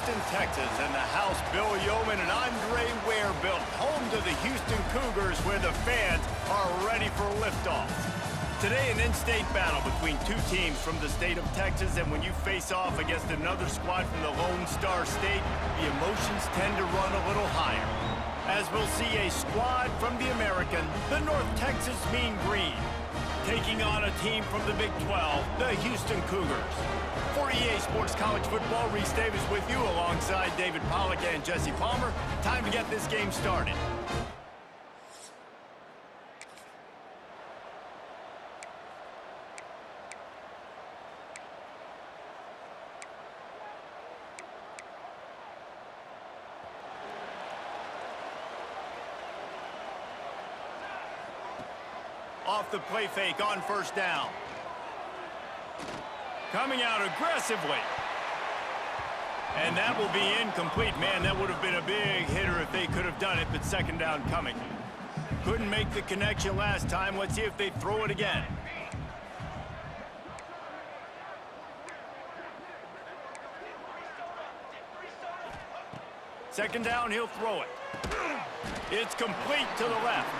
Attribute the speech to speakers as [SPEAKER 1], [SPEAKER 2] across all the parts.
[SPEAKER 1] Houston, Texas, and the house Bill Yeoman and Andre Ware built, home to the Houston Cougars, where the fans are ready for liftoff. Today, an in-state battle between two teams from the state of Texas, and when you face off against another squad from the Lone Star State, the emotions tend to run a little higher. As we'll see a squad from the American, the North Texas Mean Green, taking on a team from the Big 12, the Houston Cougars. For EA Sports College Football, Reese Davis with you alongside David Pollack and Jesse Palmer. Time to get this game started. Off the play fake on first down. Coming out aggressively. And that will be incomplete. Man, that would have been a big hitter if they could have done it, but second down coming. Couldn't make the connection last time. Let's see if they throw it again. Second down, he'll throw it. It's complete to the left.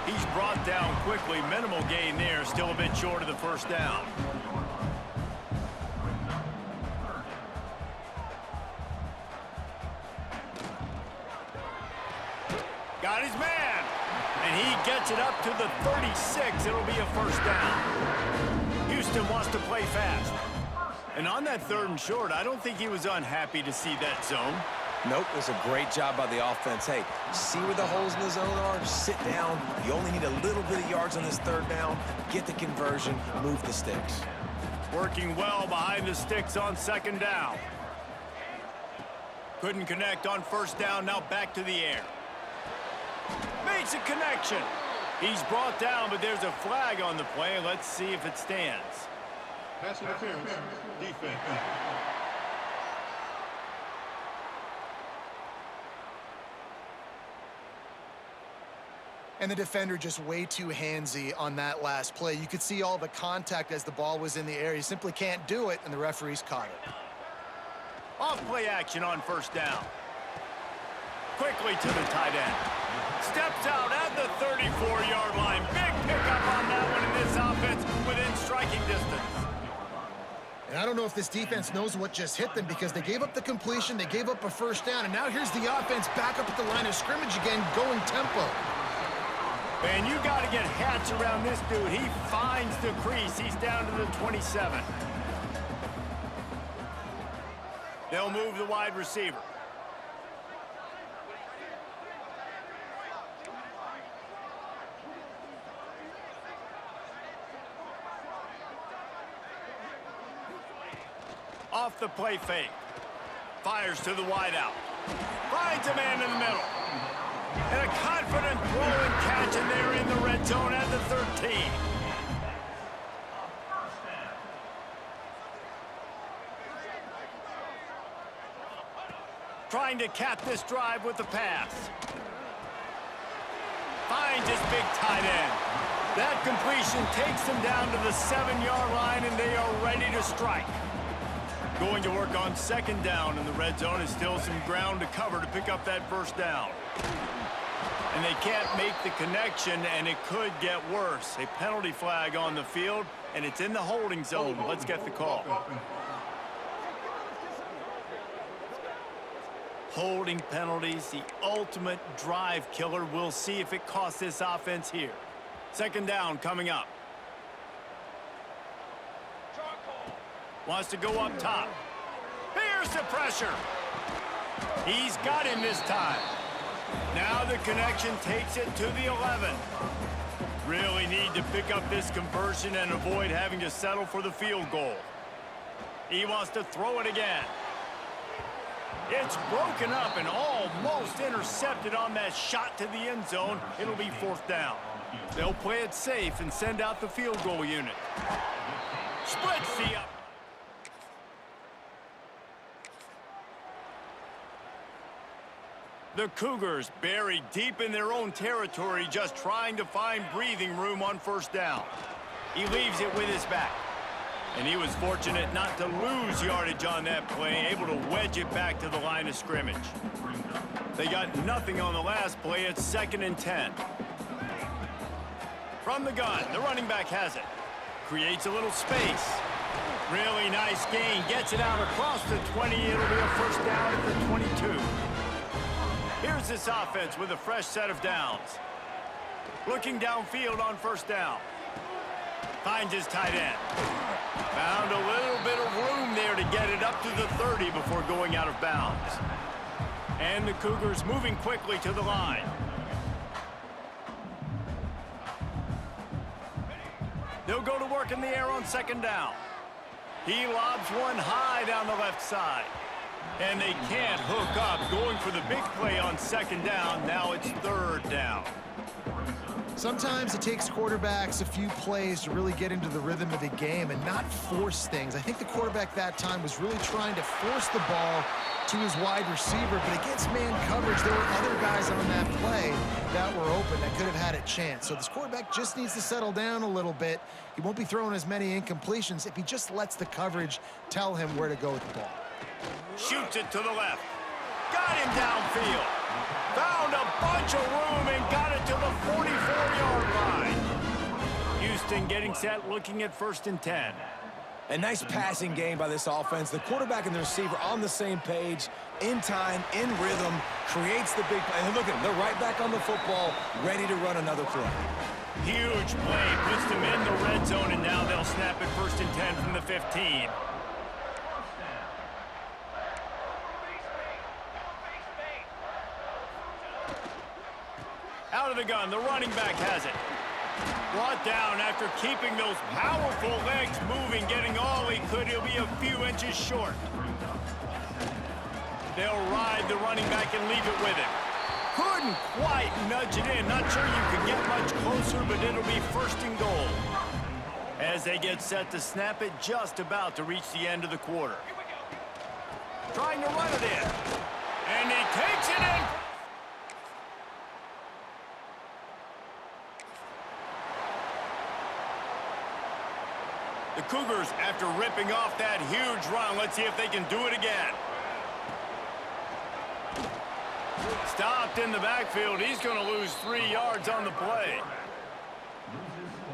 [SPEAKER 1] He's brought down quickly. Minimal gain there. Still a bit short of the first down. Got his man. And he gets it up to the 36. It'll be a first down. Houston wants to play fast. And on that third and short, I don't think he was unhappy to see that zone.
[SPEAKER 2] Nope, it was a great job by the offense. Hey, see where the holes in the zone are? Sit down. You only need a little bit of yards on this third down. Get the conversion, move the sticks.
[SPEAKER 1] Working well behind the sticks on second down. Couldn't connect on first down, now back to the air. Makes a connection. He's brought down, but there's a flag on the play. Let's see if it stands.
[SPEAKER 3] Pass interference, defense.
[SPEAKER 4] And the defender just way too handsy on that last play. You could see all the contact as the ball was in the air. He simply can't do it, and the referees caught it.
[SPEAKER 1] Off play action on first down. Quickly to the tight end. Steps out at the 34-yard line. Big pickup on that one in this offense within striking distance.
[SPEAKER 4] And I don't know if this defense knows what just hit them, because they gave up the completion, they gave up a first down, and now here's the offense back up at the line of scrimmage again, going tempo.
[SPEAKER 1] And you got to get Hatch around this dude. He finds the crease. He's down to the 27. They'll move the wide receiver. Off the play fake. Fires to the wideout. Finds a man in the middle. And a confident throw and catch, and they're in the red zone at the 13. Trying to cap this drive with the pass. Finds his big tight end. That completion takes them down to the 7-yard line, and they are ready to strike. Going to work on second down in the red zone. Is still some ground to cover to pick up that first down. And they can't make the connection, and it could get worse. A penalty flag on the field, and it's in the holding zone. Let's get the call. Holding penalties, the ultimate drive killer. We'll see if it costs this offense here. Second down coming up. Wants to go up top. Here's the pressure. He's got him this time. Now the connection takes it to the 11. Really need to pick up this conversion and avoid having to settle for the field goal. He wants to throw it again. It's broken up and almost intercepted on that shot to the end zone. It'll be fourth down. They'll play it safe and send out the field goal unit. Splits the up. The Cougars buried deep in their own territory, just trying to find breathing room on first down. He leaves it with his back. And he was fortunate not to lose yardage on that play, able to wedge it back to the line of scrimmage. They got nothing on the last play. It's 2nd and 10. From the gun, the running back has it. Creates a little space. Really nice gain. Gets it out across the 20. It'll be a first down at the 22. Here's this offense with a fresh set of downs. Looking downfield on first down. Finds his tight end. Found a little bit of room there to get it up to the 30 before going out of bounds. And the Cougars moving quickly to the line. They'll go to work in the air on 2nd down. He lobs one high down the left side. And they can't hook up. Going for the big play on 2nd down. Now it's 3rd down.
[SPEAKER 4] Sometimes it takes quarterbacks a few plays to really get into the rhythm of the game and not force things. I think the quarterback that time was really trying to force the ball to his wide receiver, but against man coverage, there were other guys on that play that were open that could have had a chance. So this quarterback just needs to settle down a little bit. He won't be throwing as many incompletions if he just lets the coverage tell him where to go with the ball.
[SPEAKER 1] Shoots it to the left. Got him downfield. Found a bunch of room and got it to the 44-yard line. Houston getting set, looking at 1st and 10.
[SPEAKER 2] A nice passing game by this offense. The quarterback and the receiver on the same page, in time, in rhythm, creates the big play. And look at them, they're right back on the football, ready to run another play.
[SPEAKER 1] Huge play, puts them in the red zone, and now they'll snap it 1st and 10 from the 15. Out of the gun, the running back has it. Brought down after keeping those powerful legs moving, getting all he could. He'll be a few inches short. They'll ride the running back and leave it with him. Couldn't quite nudge it in. Not sure you could get much closer, but it'll be 1st and goal. As they get set to snap it, just about to reach the end of the quarter. Trying to run it in. And he takes it in. The Cougars, after ripping off that huge run, let's see if they can do it again. Stopped in the backfield. He's going to lose 3 yards on the play.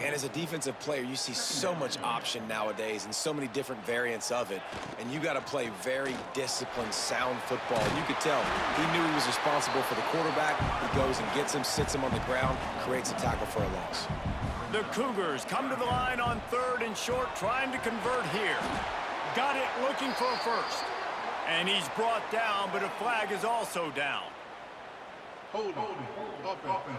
[SPEAKER 2] And as a defensive player, you see so much option nowadays and so many different variants of it. And you got to play very disciplined, sound football. And you could tell he knew he was responsible for the quarterback. He goes and gets him, sits him on the ground, creates a tackle for a loss.
[SPEAKER 1] The Cougars come to the line on 3rd and short, trying to convert here. Got it, looking for a first. And he's brought down, but a flag is also down.
[SPEAKER 3] Hold offense.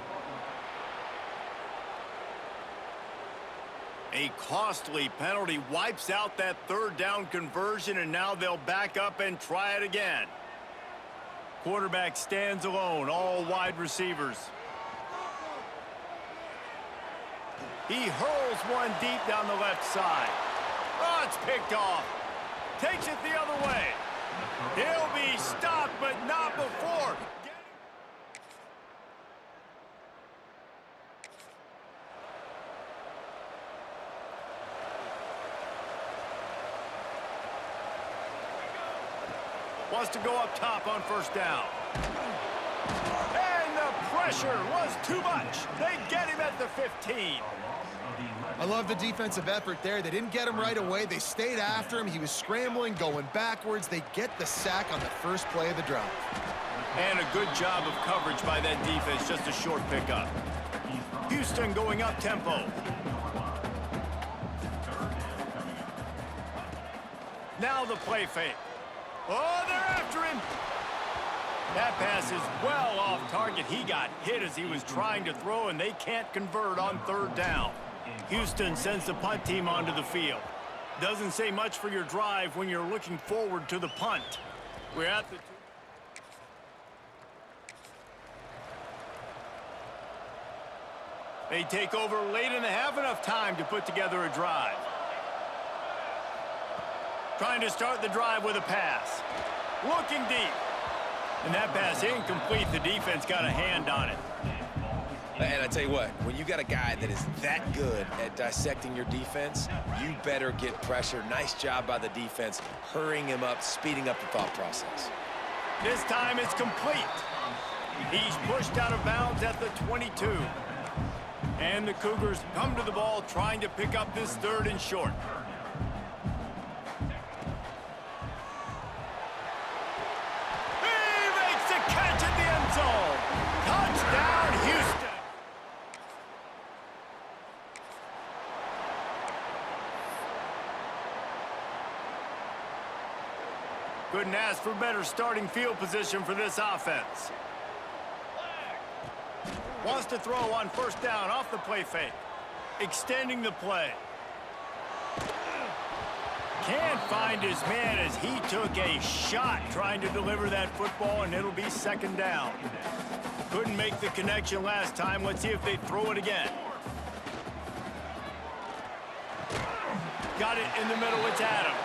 [SPEAKER 1] A costly penalty wipes out that 3rd down conversion, and now they'll back up and try it again. Quarterback stands alone, all wide receivers. He hurls one deep down the left side. Oh, it's picked off. Takes it the other way. He'll be stopped, but not before. Wants to go up top on 1st down. And the pressure was too much. They get him at the 15.
[SPEAKER 4] I love the defensive effort there. They didn't get him right away. They stayed after him. He was scrambling, going backwards. They get the sack on the first play of the drive.
[SPEAKER 1] And a good job of coverage by that defense. Just a short pickup. Houston going up tempo. Now the play fake. Oh, they're after him. That pass is well off target. He got hit as he was trying to throw, and they can't convert on 3rd down. Houston sends the punt team onto the field. Doesn't say much for your drive when you're looking forward to the punt. We're at the... They take over late and have enough time to put together a drive. Trying to start the drive with a pass. Looking deep. And that pass incomplete. The defense got a hand on it.
[SPEAKER 2] And I tell you what, when you got a guy that is that good at dissecting your defense, you better get pressure. Nice job by the defense, hurrying him up, speeding up the thought process.
[SPEAKER 1] This time it's complete. He's pushed out of bounds at the 22. And the Cougars come to the ball trying to pick up this 3rd and short. He makes the catch at the end zone. Touchdown, Houston. Couldn't ask for better starting field position for this offense. Wants to throw on 1st down off the play fake. Extending the play. Can't find his man as he took a shot trying to deliver that football, and it'll be 2nd down. Couldn't make the connection last time. Let's see if they throw it again. Got it in the middle. It's Adams.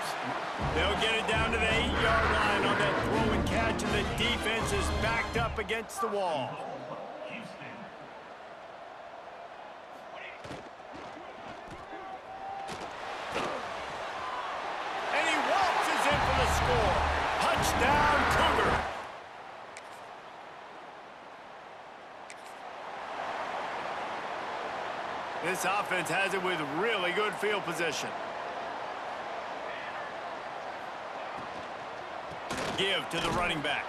[SPEAKER 1] They'll get it down to the 8-yard line on that throw and catch, and the defense is backed up against the wall. And he waltzes in for the score. Touchdown, Cougar. This offense has it with really good field position. Give to the running back.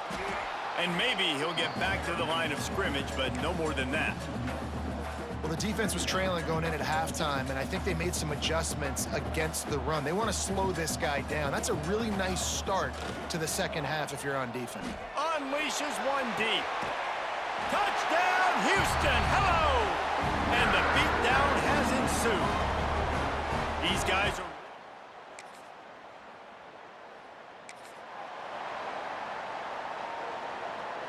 [SPEAKER 1] And maybe he'll get back to the line of scrimmage, but no more than that.
[SPEAKER 4] Well, the defense was trailing going in at halftime, and I think they made some adjustments against the run. They want to slow this guy down. That's a really nice start to the 2nd half if you're on defense.
[SPEAKER 1] Unleashes one deep. Touchdown, Houston. Hello. And the beatdown has ensued. These guys are...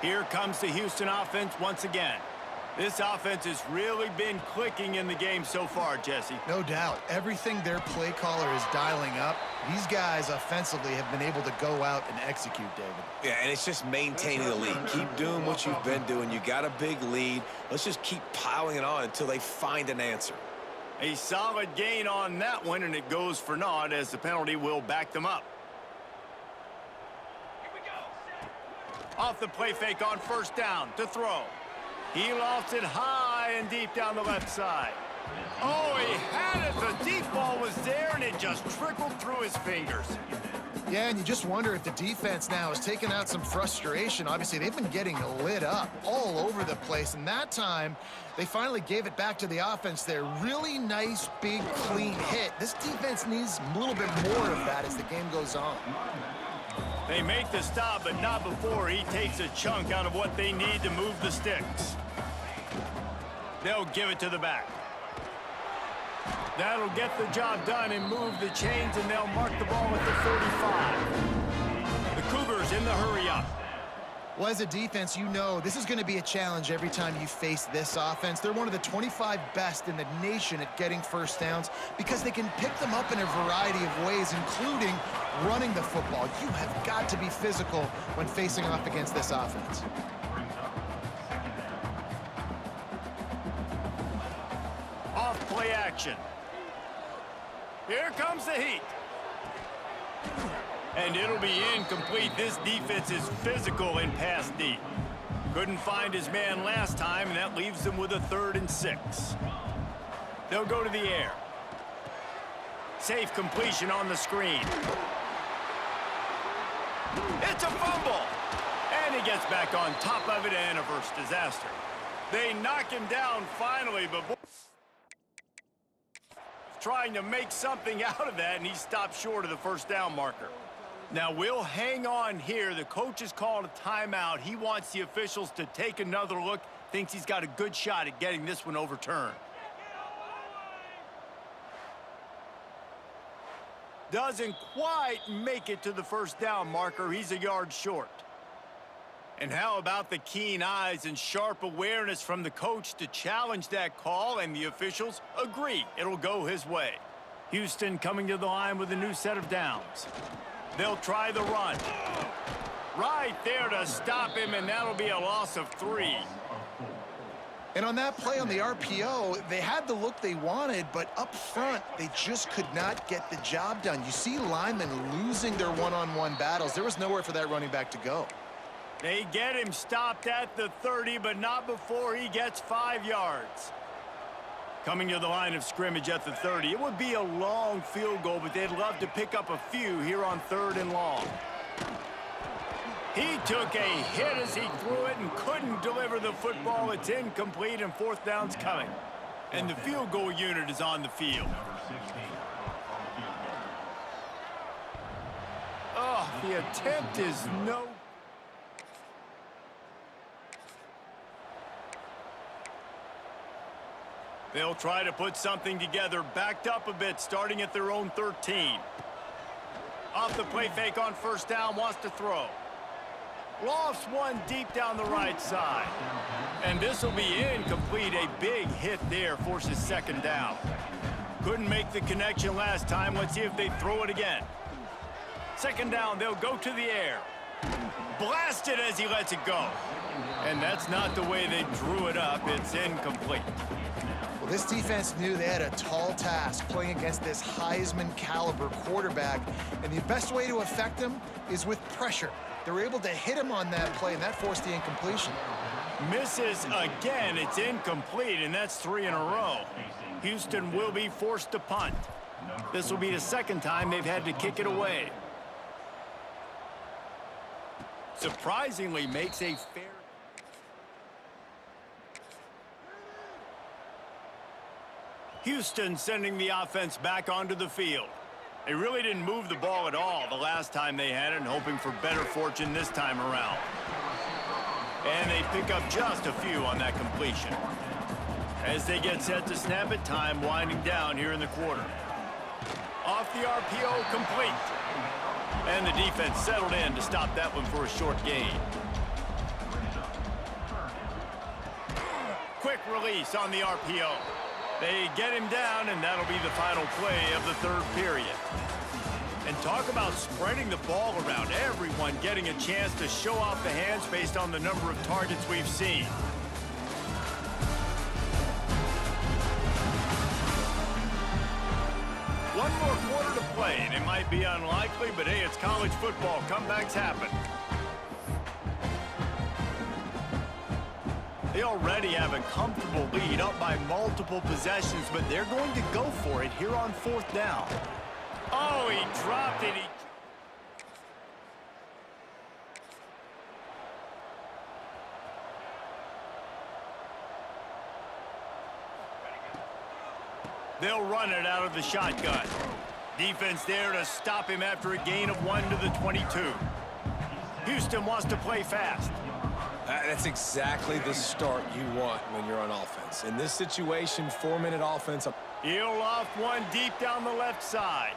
[SPEAKER 1] Here comes the Houston offense once again. This offense has really been clicking in the game so far, Jesse.
[SPEAKER 4] No doubt. Everything their play caller is dialing up, these guys offensively have been able to go out and execute, David.
[SPEAKER 2] Yeah, and it's just maintaining the lead. Keep doing what you've been doing. You got a big lead. Let's just keep piling it on until they find an answer.
[SPEAKER 1] A solid gain on that one, and it goes for naught as the penalty will back them up. Off the play fake on 1st down to throw. He lofts it high and deep down the left side. Oh, he had it. The deep ball was there, and it just trickled through his fingers.
[SPEAKER 4] Yeah, and you just wonder if the defense now is taking out some frustration. Obviously, they've been getting lit up all over the place, and that time, they finally gave it back to the offense there. Really nice, big, clean hit. This defense needs a little bit more of that as the game goes on.
[SPEAKER 1] They make the stop, but not before he takes a chunk out of what they need to move the sticks. They'll give it to the back. That'll get the job done and move the chains, and they'll mark the ball at the 35. The Cougars in the hurry up.
[SPEAKER 4] Well, as a defense, you know this is going to be a challenge every time you face this offense. They're one of the 25 best in the nation at getting 1st downs because they can pick them up in a variety of ways, including running the football. You have got to be physical when facing off against this offense.
[SPEAKER 1] Off play action. Here comes the heat. And it'll be incomplete. This defense is physical in pass deep. Couldn't find his man last time, and that leaves them with a 3rd and 6. They'll go to the air. Safe completion on the screen. It's a fumble. And he gets back on top of it, and a first disaster. They knock him down finally, but trying to make something out of that, and he stopped short of the 1st down marker. Now, we'll hang on here. The coach has called a timeout. He wants the officials to take another look, thinks he's got a good shot at getting this one overturned. Doesn't quite make it to the 1st down marker. He's a yard short. And how about the keen eyes and sharp awareness from the coach to challenge that call, and the officials agree it'll go his way. Houston coming to the line with a new set of downs. They'll try the run. Right there to stop him, and that'll be a loss of 3.
[SPEAKER 4] And on that play on the RPO, they had the look they wanted, but up front, they just could not get the job done. You see linemen losing their one-on-one battles. There was nowhere for that running back to go.
[SPEAKER 1] They get him stopped at the 30, but not before he gets 5 yards. Coming to the line of scrimmage at the 30, it would be a long field goal, but they'd love to pick up a few here on 3rd and long. He took a hit as he threw it and couldn't deliver the football. It's incomplete, and 4th down's coming. And the field goal unit is on the field. Oh, the attempt is no. They'll try to put something together, backed up a bit, starting at their own 13. Off the play fake on 1st down, wants to throw. Lofts one deep down the right side. And this will be incomplete. A big hit there forces 2nd down. Couldn't make the connection last time. Let's see if they throw it again. 2nd down, they'll go to the air. Blasted as he lets it go. And that's not the way they drew it up. It's incomplete.
[SPEAKER 4] Well, this defense knew they had a tall task playing against this Heisman caliber quarterback, and the best way to affect him is with pressure. They were able to hit him on that play, and that forced the incompletion.
[SPEAKER 1] Misses again. It's incomplete, and that's 3 in a row. Houston will be forced to punt. This will be the 2nd time they've had to kick it away. Surprisingly makes a fair... Houston sending the offense back onto the field. They really didn't move the ball at all the last time they had it, and hoping for better fortune this time around. And they pick up just a few on that completion. As they get set to snap it, time winding down here in the quarter. Off the RPO, complete. And the defense settled in to stop that one for a short gain. Quick release on the RPO. They get him down, and that'll be the final play of the 3rd period. And talk about spreading the ball around. Everyone getting a chance to show off the hands based on the number of targets we've seen. One more quarter to play, and it might be unlikely, but hey, it's college football. Comebacks happen. They already have a comfortable lead, up by multiple possessions, but they're going to go for it here on 4th down. Oh, he dropped it. They'll run it out of the shotgun. Defense there to stop him after a gain of 1 to the 22. Houston wants to play fast.
[SPEAKER 2] That's exactly the start you want when you're on offense. In this situation, 4-minute offense.
[SPEAKER 1] He'll off one deep down the left side.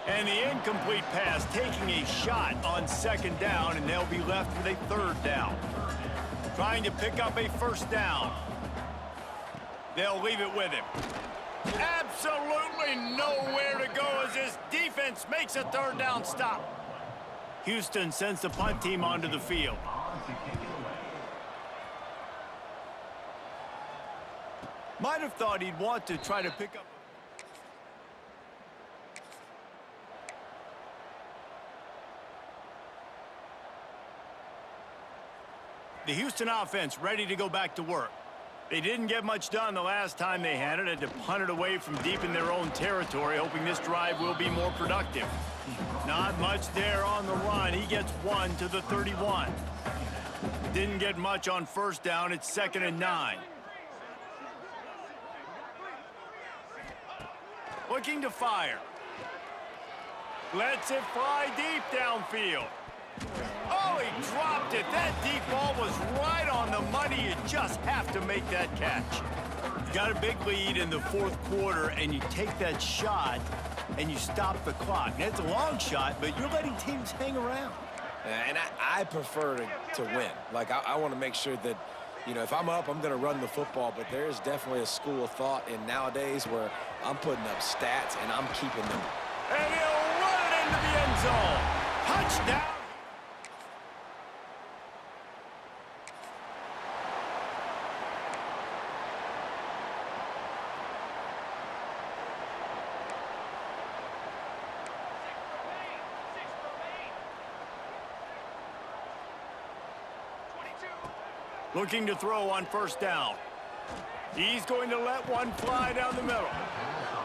[SPEAKER 1] And the incomplete pass taking a shot on 2nd down, and they'll be left with a 3rd down. Trying to pick up a 1st down. They'll leave it with him. Absolutely nowhere to go as this defense makes a 3rd down stop. Houston sends the punt team onto the field. Might have thought he'd want to try to pick up. The Houston offense ready to go back to work. They didn't get much done the last time they had it. Had to punt it away from deep in their own territory, hoping this drive will be more productive. Not much there on the run. He gets 1 to the 31. Didn't get much on 1st down. It's 2nd and 9. Looking to fire. Lets it fly deep downfield. Oh, he dropped it. That deep ball was right on the money. You just have to make that catch. You got a big lead in the 4th quarter, and you take that shot, and you stop the clock. And it's a long shot, but you're letting teams hang around.
[SPEAKER 2] And I prefer to win. Like, I want to make sure that, you know, if I'm up, I'm going to run the football, but there's definitely a school of thought in nowadays where I'm putting up stats and I'm keeping them.
[SPEAKER 1] And he'll run it into the end zone. Touchdown. Looking to throw on first down. He's going to let one fly down the middle.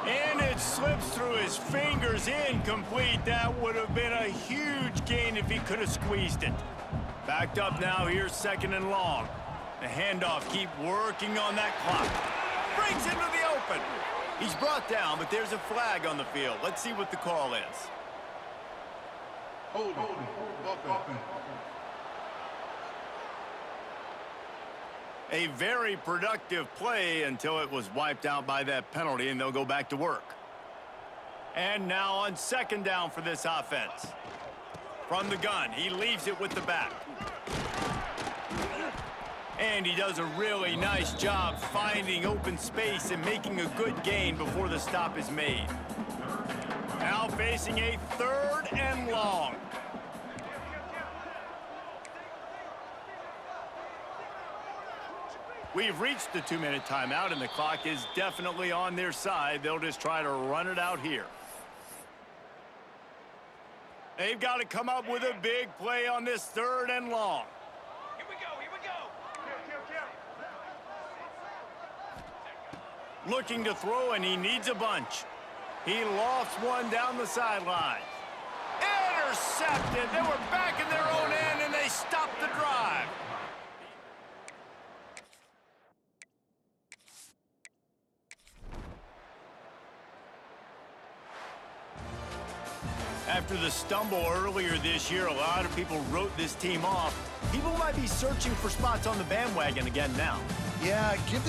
[SPEAKER 1] And it slips through his fingers, incomplete. That would have been a huge gain if he could have squeezed it. Backed up now, here's second and long. The handoff, keep working on that clock. Brings into the open. He's brought down, but there's a flag on the field. Let's see what the call is.
[SPEAKER 3] Hold offense.
[SPEAKER 1] A very productive play until it was wiped out by that penalty, and they'll go back to work. And now on second down for this offense. From the gun, he leaves it with the back. And he does a really nice job finding open space and making a good gain before the stop is made. Now facing a third and long. We've reached the 2-minute timeout, and the clock is definitely on their side. They'll just try to run it out here. They've got to come up with a big play on this third and long.
[SPEAKER 5] Here we go.
[SPEAKER 1] Looking to throw, and he needs a bunch. He lofts one down the sideline. Intercepted. They were back in their own end, and they stopped the drive. After the stumble earlier this year, a lot of people wrote this team off. People might be searching for spots on the bandwagon again now.
[SPEAKER 4] Yeah, give this